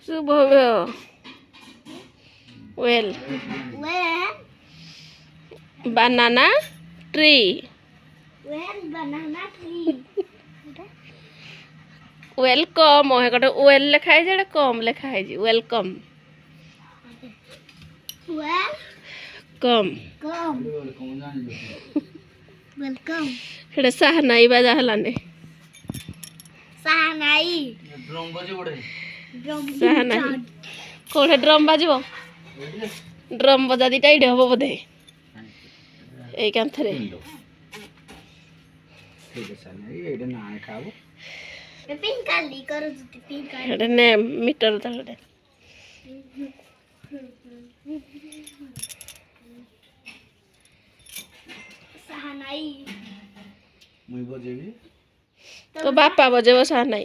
शुभ well banana tree welcome ओहे कटे well लिखा है जेडे कम लिखा है जी वेलकम कम वेलकम हेडे सहनाई बाजा हलाने सहनाई सहनाई कोठे ड्रम बाजिबो ड्रम बजा दिटा इडे हबो बोधे এই কান্থরে এটা নে মিটার তাহলে তো বাপ্পা বজেব সাহানাই